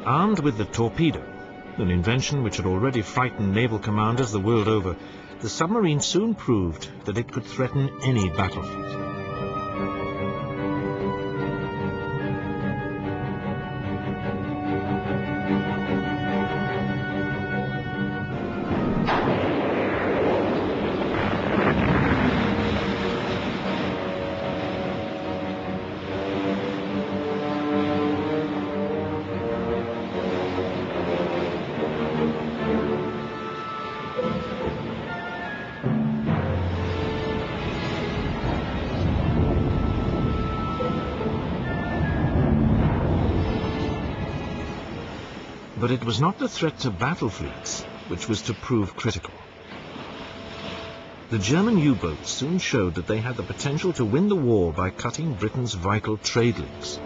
Armed with the torpedo, an invention which had already frightened naval commanders the world over, the submarine soon proved that it could threaten any battlefield. But it was not the threat to battle fleets which was to prove critical. The German U-boats soon showed that they had the potential to win the war by cutting Britain's vital trade links.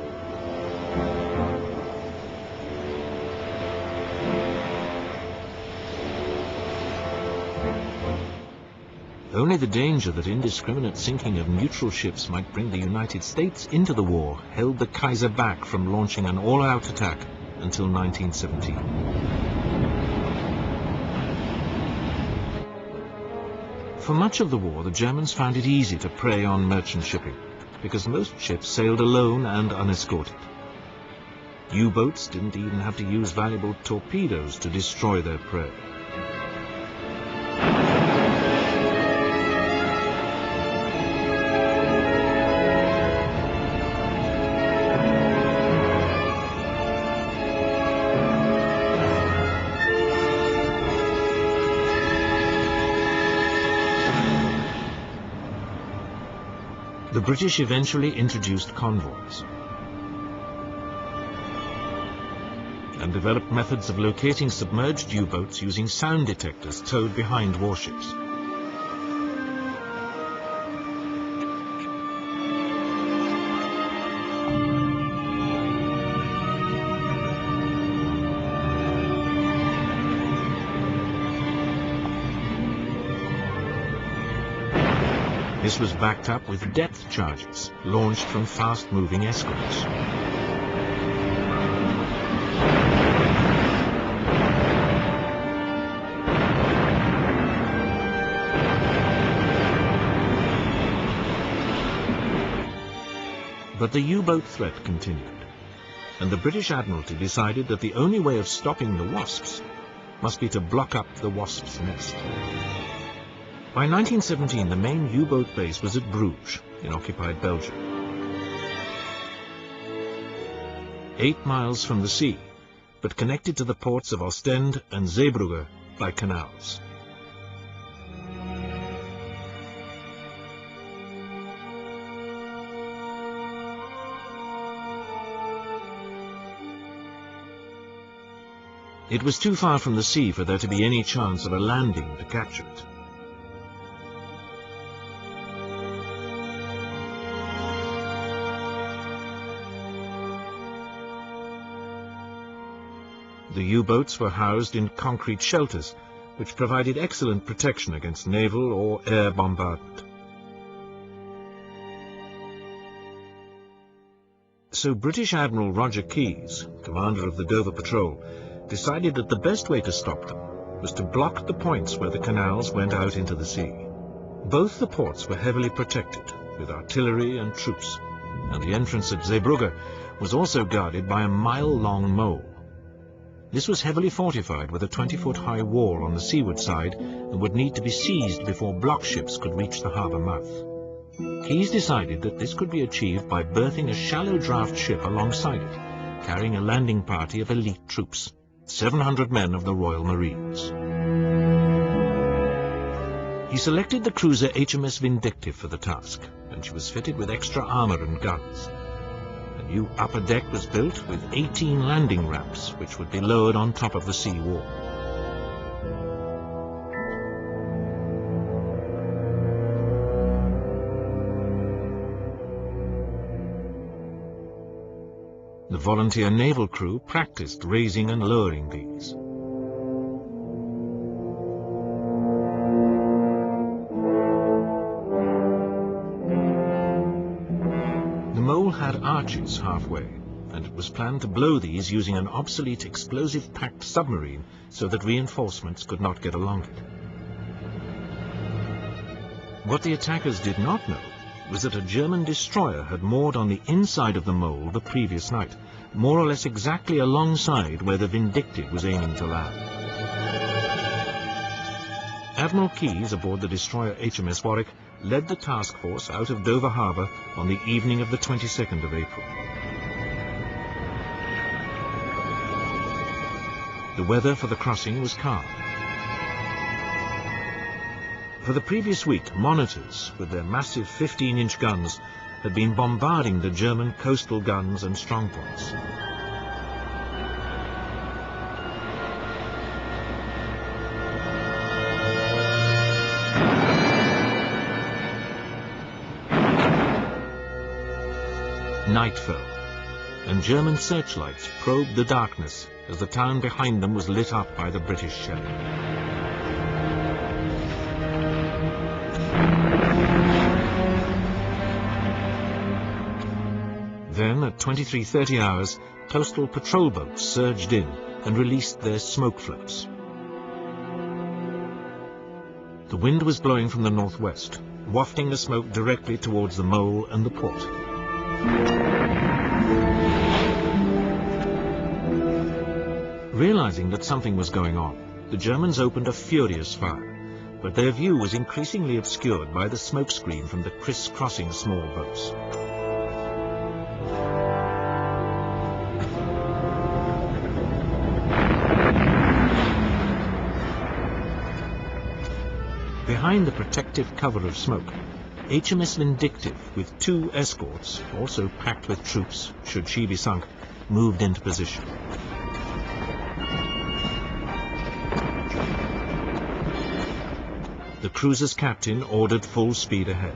Only the danger that indiscriminate sinking of neutral ships might bring the United States into the war held the Kaiser back from launching an all-out attack until 1917. For much of the war, the Germans found it easy to prey on merchant shipping, because most ships sailed alone and unescorted. U-boats didn't even have to use valuable torpedoes to destroy their prey. The British eventually introduced convoys and developed methods of locating submerged U-boats using sound detectors towed behind warships. This was backed up with depth charges launched from fast-moving escorts. But the U-boat threat continued, and the British Admiralty decided that the only way of stopping the Wasps must be to block up the Wasp's nest. By 1917, the main U-boat base was at Bruges, in occupied Belgium. 8 miles from the sea, but connected to the ports of Ostend and Zeebrüge by canals. It was too far from the sea for there to be any chance of a landing to capture it. The U-boats were housed in concrete shelters, which provided excellent protection against naval or air bombardment. So British Admiral Roger Keyes, commander of the Dover Patrol, decided that the best way to stop them was to block the points where the canals went out into the sea. Both the ports were heavily protected, with artillery and troops, and the entrance at Zeebrüge was also guarded by a mile-long mole. This was heavily fortified with a 20-foot-high wall on the seaward side and would need to be seized before block ships could reach the harbour mouth. Keyes decided that this could be achieved by berthing a shallow draft ship alongside it, carrying a landing party of elite troops, 700 men of the Royal Marines. He selected the cruiser HMS Vindictive for the task, and she was fitted with extra armour and guns. A new upper deck was built with 18 landing ramps, which would be lowered on top of the sea wall. The volunteer naval crew practiced raising and lowering these. The mole had arches halfway, and it was planned to blow these using an obsolete explosive-packed submarine so that reinforcements could not get along it. What the attackers did not know was that a German destroyer had moored on the inside of the mole the previous night, more or less exactly alongside where the Vindictive was aiming to land. Admiral Keyes, aboard the destroyer HMS Warwick, led the task force out of Dover Harbour on the evening of the 22nd of April. The weather for the crossing was calm. For the previous week, monitors, with their massive 15-inch guns, had been bombarding the German coastal guns and strongpoints. Night fell, and German searchlights probed the darkness as the town behind them was lit up by the British shelling. Then, at 23:30 hours, coastal patrol boats surged in and released their smoke floats. The wind was blowing from the northwest, wafting the smoke directly towards the mole and the port. Realizing that something was going on, the Germans opened a furious fire, but their view was increasingly obscured by the smoke screen from the criss-crossing small boats. Behind the protective cover of smoke, HMS Vindictive, with 2 escorts, also packed with troops, should she be sunk, moved into position. The cruiser's captain ordered full speed ahead.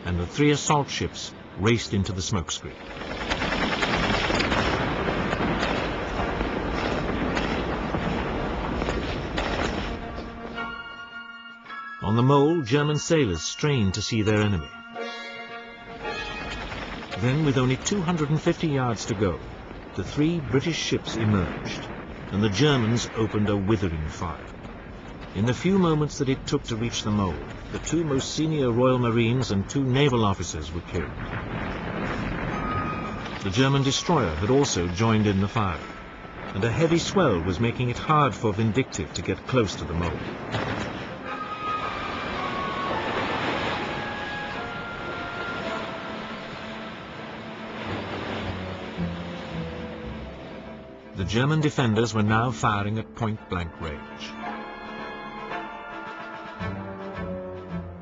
And the 3 assault ships raced into the smokescreen. On the mole, German sailors strained to see their enemy. Then, with only 250 yards to go, the 3 British ships emerged, and the Germans opened a withering fire. In the few moments that it took to reach the mole, the 2 most senior Royal Marines and 2 naval officers were killed. The German destroyer had also joined in the fire, and a heavy swell was making it hard for Vindictive to get close to the mole. The German defenders were now firing at point-blank range.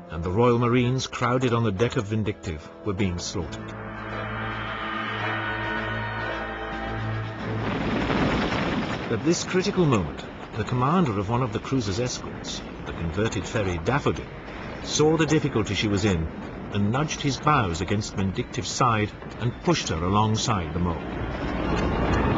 And the Royal Marines, crowded on the deck of Vindictive, were being slaughtered. At this critical moment, the commander of one of the cruiser's escorts, the converted ferry Daffodil, saw the difficulty she was in and nudged his bows against Vindictive's side and pushed her alongside the mole.